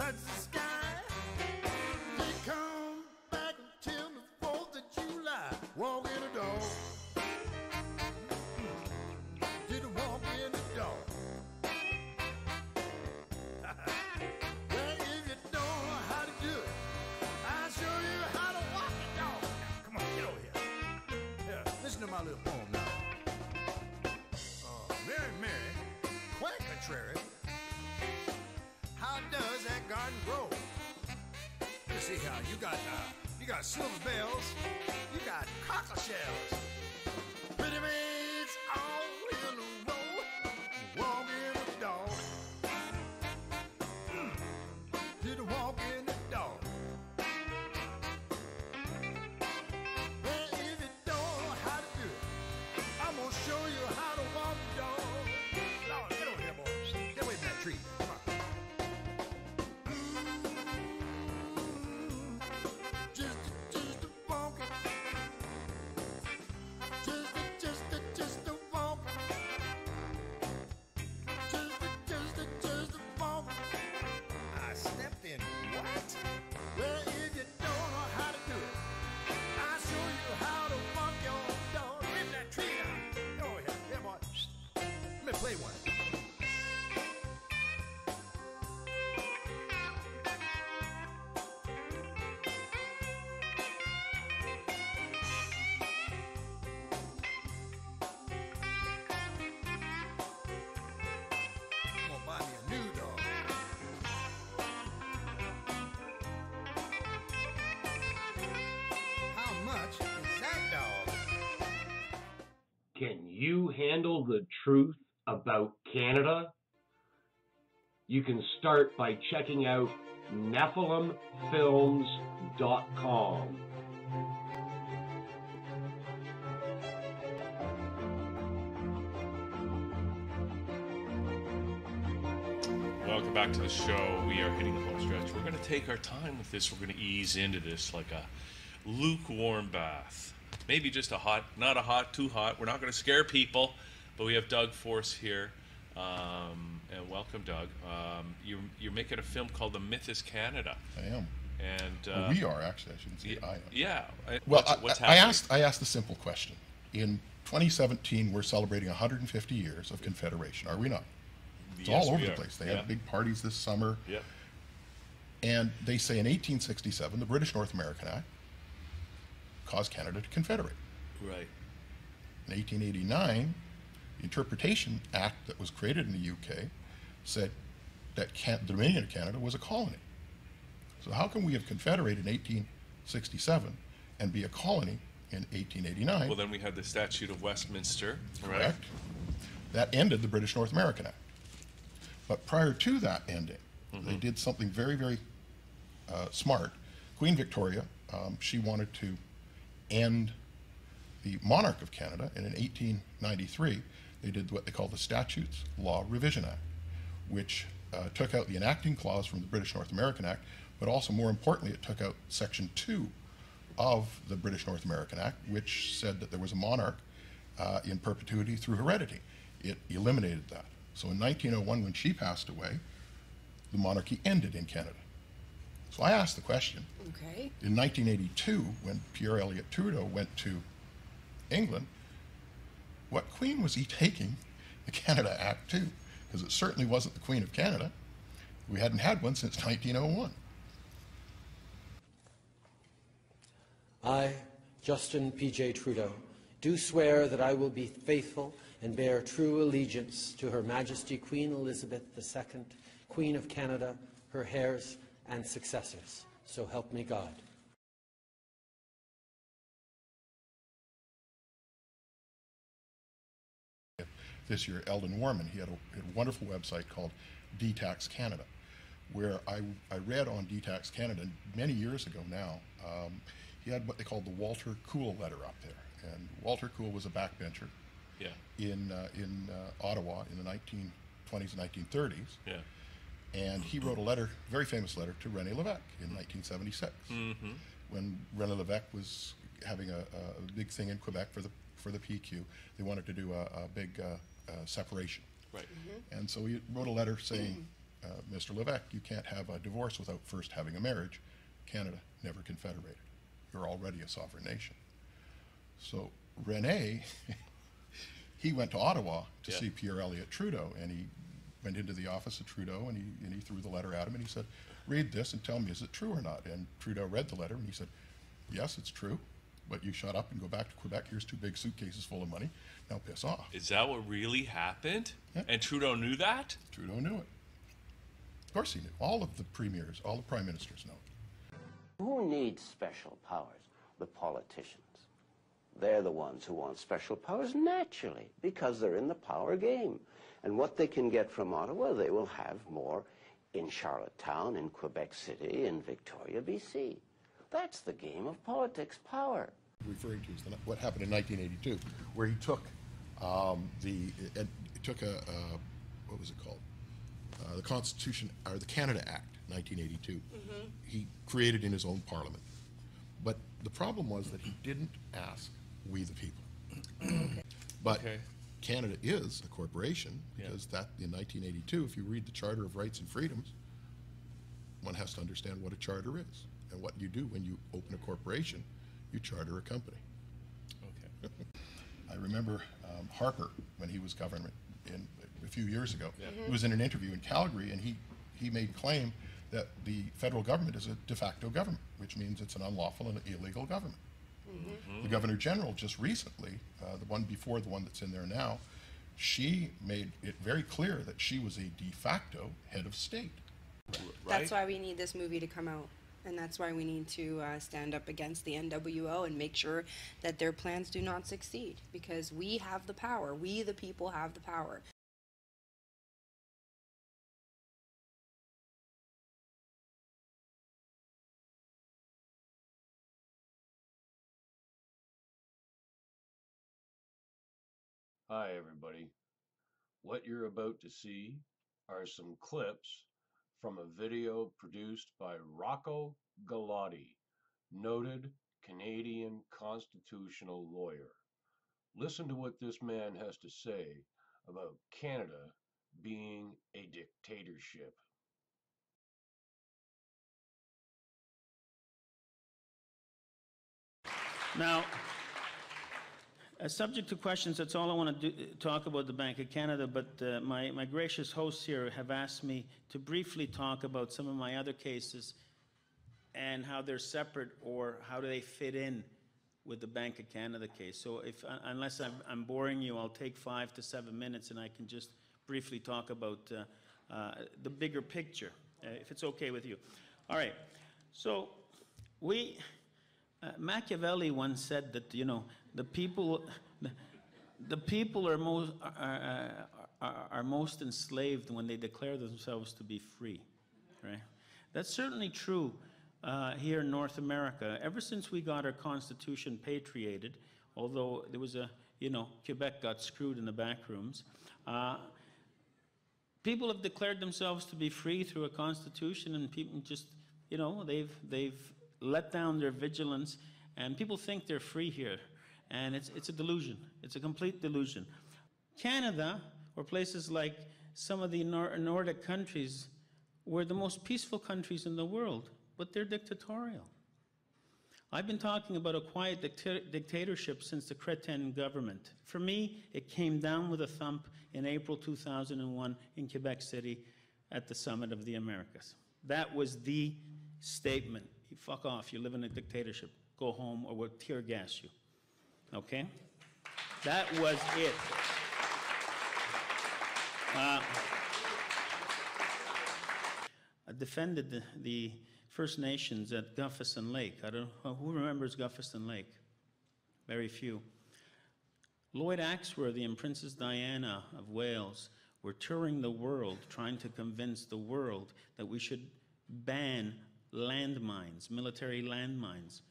touch the sky. They come back until the 4th of July. Walk in the door. Didn't walk in the door. Well, if you don't know how to do it, I'll show you how to walk the dog. Come on, get over here. Here, listen to my little poem now. Mary, Mary, quite contrary. How does that garden grow? You see how you got silver bells, you got cockle shells, pretty maids all in a row, walk in the door. Did walk in the door. Well, if you don't know how to do it, I'm gonna show you how to walk the dog. Lord, get over here, boy. Get away from that tree. Come on. Just a walking. Just a walking. Just a walking. I stepped in. What? Well, if you don't know how to do it, I'll show you how to walk your dog. Leave that tree down. Go over here. Here, boy. Let me play one. I'm gonna buy me a new dog. How much is that dog? Can you handle the truth about Canada? You can start by checking out NephilimFilms.com. Welcome back to the show. We are hitting the home stretch. We're going to take our time with this. We're going to ease into this like a lukewarm bath. Maybe just a hot, not a hot, too hot. We're not going to scare people, but we have Doug Force here. And welcome, Doug. You're making a film called The Myth is Canada. I am. And Well, we are, actually. I shouldn't say I am. Yeah. Well, what's I happening? asked a simple question. In 2017, we're celebrating 150 years of Confederation, are we not? It's Yes, all over we the are. place. They Yeah. had big parties this summer. Yep. And they say in 1867, the British North American Act caused Canada to confederate. Right. In 1889, the Interpretation Act that was created in the UK said that the Dominion of Canada was a colony. So how can we have confederated in 1867 and be a colony in 1889? Well, then we had the Statute of Westminster, right? Correct. That ended the British North American Act. But prior to that ending, they did something very, very smart. Queen Victoria, she wanted to end the monarch of Canada, and in 1893, they did what they call the Statutes Law Revision Act, which took out the enacting clause from the British North American Act, but also, more importantly, it took out Section 2 of the British North American Act, which said that there was a monarch in perpetuity through heredity. It eliminated that. So in 1901, when she passed away, the monarchy ended in Canada. So I asked the question, Okay. in 1982, when Pierre Elliott Trudeau went to England, what queen was he taking the Canada Act to? Because it certainly wasn't the Queen of Canada. We hadn't had one since 1901. I, Justin P.J. Trudeau, do swear that I will be faithful and bear true allegiance to Her Majesty Queen Elizabeth II, Queen of Canada, her heirs and successors. So help me God. This year, Eldon Warman, he had a wonderful website called DTax Canada, where I read on DTax Canada many years ago now. He had what they called the Walter Cool letter up there, and Walter Cool was a backbencher Yeah. in Ottawa in the 1920s and 1930s. Yeah. And he wrote a letter, very famous letter, to René Lévesque in 1976, when René Lévesque was having a big thing in Quebec for the PQ. They wanted to do a big separation. Right. And so he wrote a letter saying, Mr. Levesque, you can't have a divorce without first having a marriage. Canada never confederated. You're already a sovereign nation. So Rene, he went to Ottawa to see Pierre Elliott Trudeau, and he went into the office of Trudeau, and he threw the letter at him, and he said, read this and tell me, is it true or not? And Trudeau read the letter, and he said, yes, it's true, but you shut up and go back to Quebec. Here's 2 big suitcases full of money. Now piss off. Is that what really happened? Yeah. And Trudeau knew that? Trudeau knew it. Of course he knew. All of the premiers, all the prime ministers know it. Who needs special powers? The politicians. They're the ones who want special powers naturally, because they're in the power game. And what they can get from Ottawa, they will have more in Charlottetown, in Quebec City, in Victoria, BC. That's the game of politics, power. Referring to is what happened in 1982, where he took what was it called? The Constitution, or the Canada Act, 1982. He created in his own parliament. But the problem was that he didn't ask we the people. But Canada is a corporation, because that in 1982, if you read the Charter of Rights and Freedoms, one has to understand what a charter is and what you do when you open a corporation. You charter a company. Okay. I remember Harper, when he was government a few years ago, he was in an interview in Calgary, and he made claim that the federal government is a de facto government, which means it's an unlawful and illegal government. The Governor General just recently, the one before the one that's in there now, she made it very clear that she was a de facto head of state. Right? That's why we need this movie to come out. And that's why we need to stand up against the NWO and make sure that their plans do not succeed. Because we have the power. We, the people, have the power. Hi, everybody. What you're about to see are some clips from a video produced by Rocco Galati, noted Canadian constitutional lawyer. Listen to what this man has to say about Canada being a dictatorship. Now, subject to questions, that's all I want to talk about the Bank of Canada, but my gracious hosts here have asked me to briefly talk about some of my other cases and how they're separate, or how do they fit in with the Bank of Canada case. So unless I'm boring you, I'll take 5 to 7 minutes, and I can just briefly talk about the bigger picture, if it's okay with you. All right. So Machiavelli once said that, you know, the people are most enslaved when they declare themselves to be free, right? That's certainly true here in North America. Ever since we got our Constitution patriated, although there was Quebec got screwed in the back rooms, people have declared themselves to be free through a Constitution, and people just, they've let down their vigilance, and people think they're free here. And it's a delusion. It's a complete delusion. Canada, or places like some of the Nordic countries, were the most peaceful countries in the world, but they're dictatorial. I've been talking about a quiet dictatorship since the Crétin government. For me, it came down with a thump in April 2001 in Quebec City at the Summit of the Americas. That was the statement. You fuck off, you live in a dictatorship. Go home or we'll tear gas you. Okay? That was it. I defended the First Nations at Gufferson Lake. I don't know, who remembers Gufferson Lake? Very few. Lloyd Axworthy and Princess Diana of Wales were touring the world trying to convince the world that we should ban landmines, military landmines.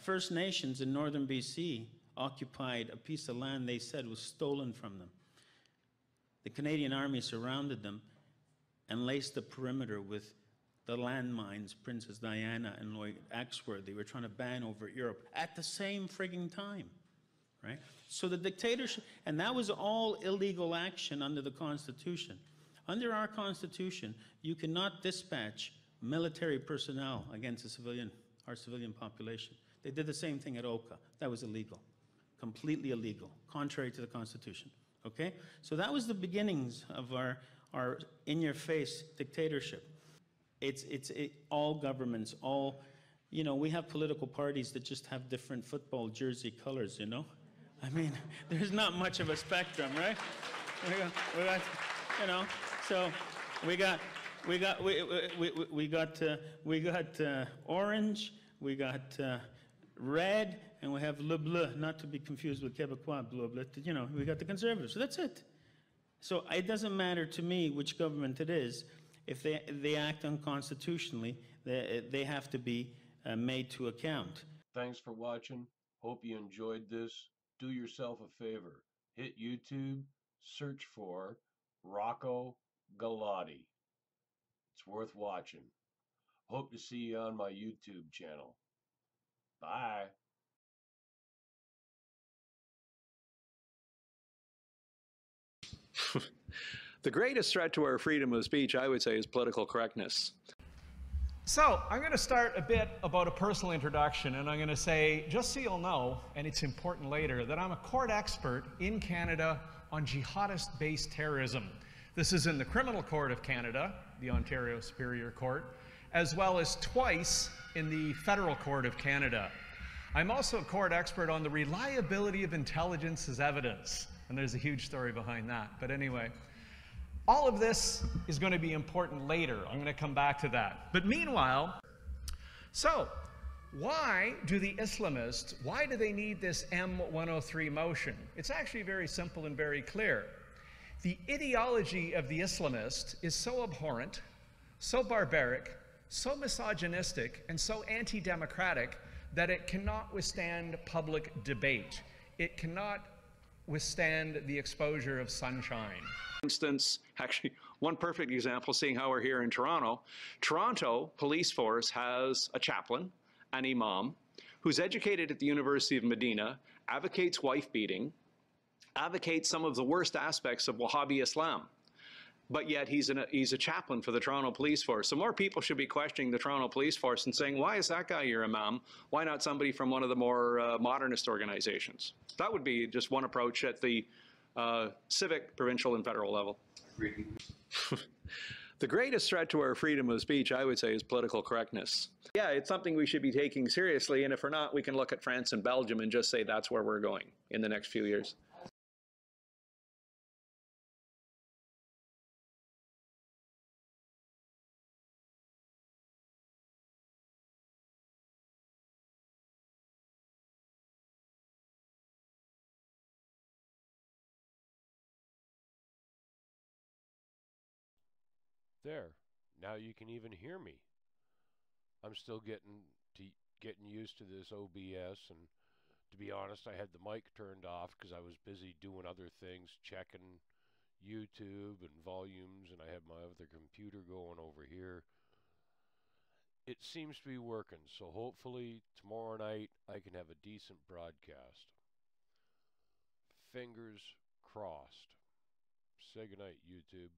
First Nations in northern BC occupied a piece of land they said was stolen from them. The Canadian Army surrounded them and laced the perimeter with the landmines Princess Diana and Lloyd Axworthy were trying to ban over Europe at the same frigging time, right? So the dictatorship, and that was all illegal action under the Constitution. Under our Constitution, you cannot dispatch military personnel against our civilian population. They did the same thing at Oka. That was illegal, completely illegal, contrary to the Constitution. Okay? So that was the beginnings of our in-your-face dictatorship. All governments, we have political parties that just have different football jersey colors, you know? I mean, there's not much of a spectrum, right? So we got orange, we got red, and we have le bleu, not to be confused with Québécois bleu bleu. We got the Conservatives. So that's it. So it doesn't matter to me which government it is. If they act unconstitutionally, they have to be made to account. Thanks for watching. Hope you enjoyed this. Do yourself a favor. Hit YouTube, search for Rocco Galati. It's worth watching. Hope to see you on my YouTube channel. Bye. The greatest threat to our freedom of speech, I would say, is political correctness. So, I'm going to start a bit about a personal introduction, and I'm going to say, just so you'll know, and it's important later, that I'm a court expert in Canada on jihadist-based terrorism. This is in the Criminal Court of Canada, the Ontario Superior Court, as well as twice in the Federal Court of Canada. I'm also a court expert on the reliability of intelligence as evidence, and there's a huge story behind that. But anyway, all of this is going to be important later. I'm going to come back to that. But meanwhile, so why do the Islamists, why do they need this M103 motion? It's actually very simple and very clear. The ideology of the Islamist is so abhorrent, so barbaric, so misogynistic, and so anti-democratic that it cannot withstand public debate. It cannot withstand the exposure of sunshine. For instance, actually, one perfect example, seeing how we're here in Toronto, Toronto Police Force has a chaplain, an imam, who's educated at the University of Medina, advocates wife beating, advocates some of the worst aspects of Wahhabi Islam. But yet he's a chaplain for the Toronto Police Force. So more people should be questioning the Toronto Police Force and saying, why is that guy your imam? Why not somebody from one of the more modernist organizations? That would be just one approach at the civic, provincial, and federal level. The greatest threat to our freedom of speech, I would say, is political correctness. Yeah, it's something we should be taking seriously, and if we're not, we can look at France and Belgium and just say that's where we're going in the next few years. There, now you can even hear me. I'm still getting used to this OBS, and to be honest, I had the mic turned off because I was busy doing other things, checking YouTube and volumes, and I had my other computer going over here. It seems to be working, so hopefully tomorrow night I can have a decent broadcast. Fingers crossed. Say goodnight, YouTube.